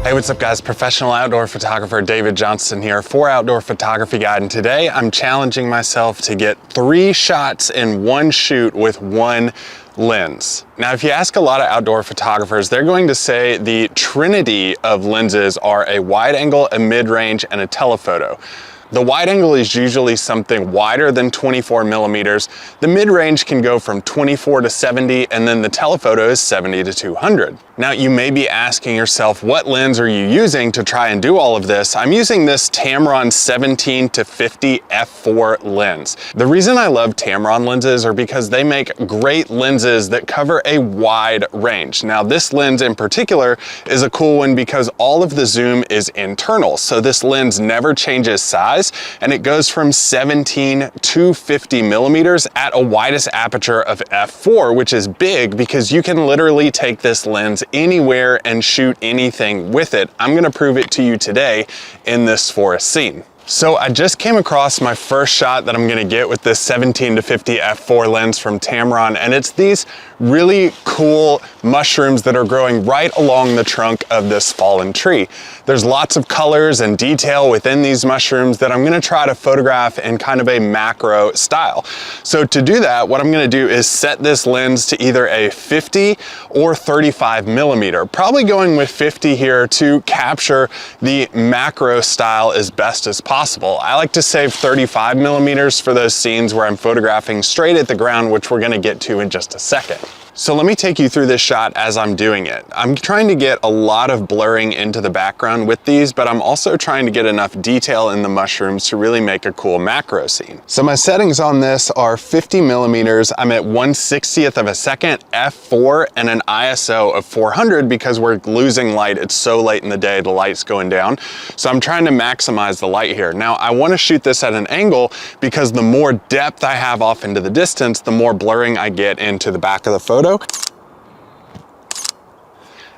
Hey, what's up guys? Professional outdoor photographer David Johnston here for Outdoor Photography Guide, and today I'm challenging myself to get 3 shots in one shoot with one lens. Now, if you ask a lot of outdoor photographers, they're going to say the trinity of lenses are a wide angle, a mid-range, and a telephoto. The wide angle is usually something wider than 24 millimeters. The mid-range can go from 24 to 70, and then the telephoto is 70 to 200. Now, you may be asking yourself, what lens are you using to try and do all of this? I'm using this Tamron 17 to 50 f4 lens. The reason I love Tamron lenses are because they make great lenses that cover a wide range. Now, this lens in particular is a cool one because all of the zoom is internal. So this lens never changes size, and it goes from 17 to 50 millimeters at a widest aperture of f4, which is big because you can literally take this lens anywhere and shoot anything with it. I'm gonna prove it to you today in this forest scene. So I just came across my first shot that I'm gonna get with this 17 to 50 f4 lens from Tamron, and it's these really cool mushrooms that are growing right along the trunk of this fallen tree. There's lots of colors and detail within these mushrooms that I'm gonna try to photograph in kind of a macro style. So to do that, what I'm gonna do is set this lens to either a 50 or 35 millimeter, probably going with 50 here to capture the macro style as best as possible. I like to save 35 millimeters for those scenes where I'm photographing straight at the ground, which we're gonna get to in just a second. So let me take you through this shot as I'm doing it. I'm trying to get a lot of blurring into the background with these, but I'm also trying to get enough detail in the mushrooms to really make a cool macro scene. So my settings on this are 50 millimeters. I'm at 1/60th of a second, f4, and an ISO of 400 because we're losing light. It's so late in the day, the light's going down. So I'm trying to maximize the light here. Now I want to shoot this at an angle because the more depth I have off into the distance, the more blurring I get into the back of the photo.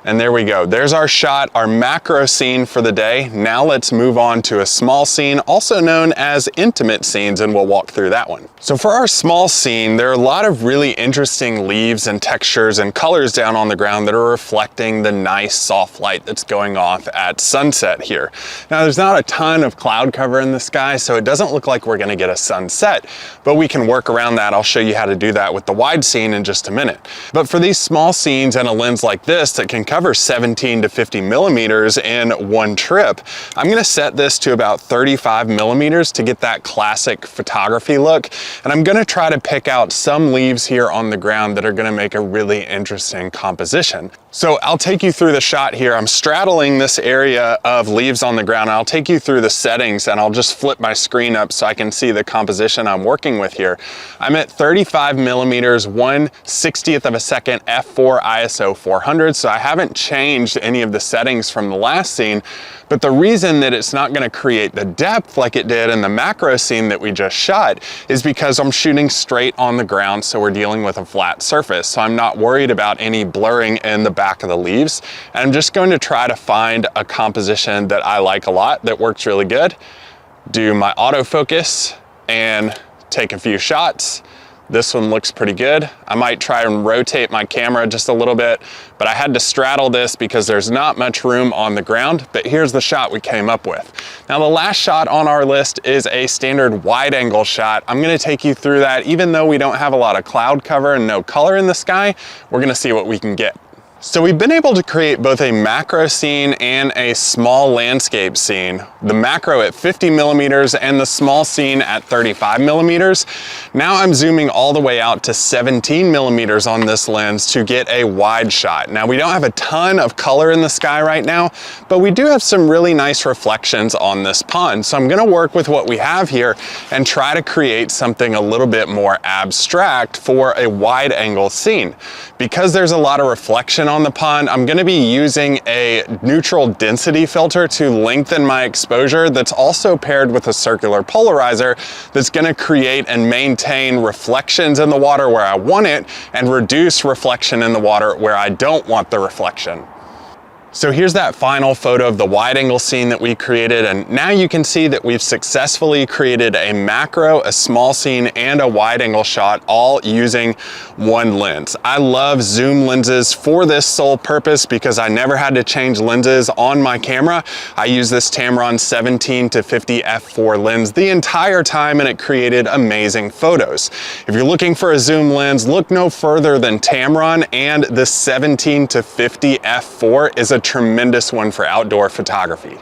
And there we go. There's our shot, our macro scene for the day. Now let's move on to a small scene, also known as intimate scenes, and we'll walk through that one. So for our small scene, there are a lot of really interesting leaves and textures and colors down on the ground that are reflecting the nice soft light that's going off at sunset here. Now there's not a ton of cloud cover in the sky, so it doesn't look like we're gonna get a sunset, but we can work around that. I'll show you how to do that with the wide scene in just a minute. But for these small scenes and a lens like this that can cover 17 to 50 millimeters in one trip, I'm gonna set this to about 35 millimeters to get that classic photography look. And I'm gonna try to pick out some leaves here on the ground that are gonna make a really interesting composition. So I'll take you through the shot here. I'm straddling this area of leaves on the ground. I'll take you through the settings, and I'll just flip my screen up so I can see the composition I'm working with here. I'm at 35 millimeters, 1/60th of a second, f4, ISO 400. So I haven't changed any of the settings from the last scene, but the reason that it's not gonna create the depth like it did in the macro scene that we just shot is because I'm shooting straight on the ground, so we're dealing with a flat surface. So I'm not worried about any blurring in the back of the leaves. And I'm just going to try to find a composition that I like a lot that works really good, do my autofocus, and take a few shots. This one looks pretty good. I might try and rotate my camera just a little bit, but I had to straddle this because there's not much room on the ground, but here's the shot we came up with. Now the last shot on our list is a standard wide angle shot. I'm gonna take you through that. Even though we don't have a lot of cloud cover and no color in the sky, we're gonna see what we can get. So we've been able to create both a macro scene and a small landscape scene. The macro at 50 millimeters and the small scene at 35 millimeters. Now I'm zooming all the way out to 17 millimeters on this lens to get a wide shot. Now we don't have a ton of color in the sky right now, but we do have some really nice reflections on this pond. So I'm gonna work with what we have here and try to create something a little bit more abstract for a wide angle scene. Because there's a lot of reflection on the pond, I'm gonna be using a neutral density filter to lengthen my exposure that's also paired with a circular polarizer that's gonna create and maintain reflections in the water where I want it and reduce reflection in the water where I don't want the reflection. So here's that final photo of the wide angle scene that we created, and now you can see that we've successfully created a macro, a small scene, and a wide angle shot all using one lens. I love zoom lenses for this sole purpose because I never had to change lenses on my camera. I use this Tamron 17-50 f4 lens the entire time, and it created amazing photos. If you're looking for a zoom lens, look no further than Tamron, and the 17-50 f4 is a tremendous one for outdoor photography.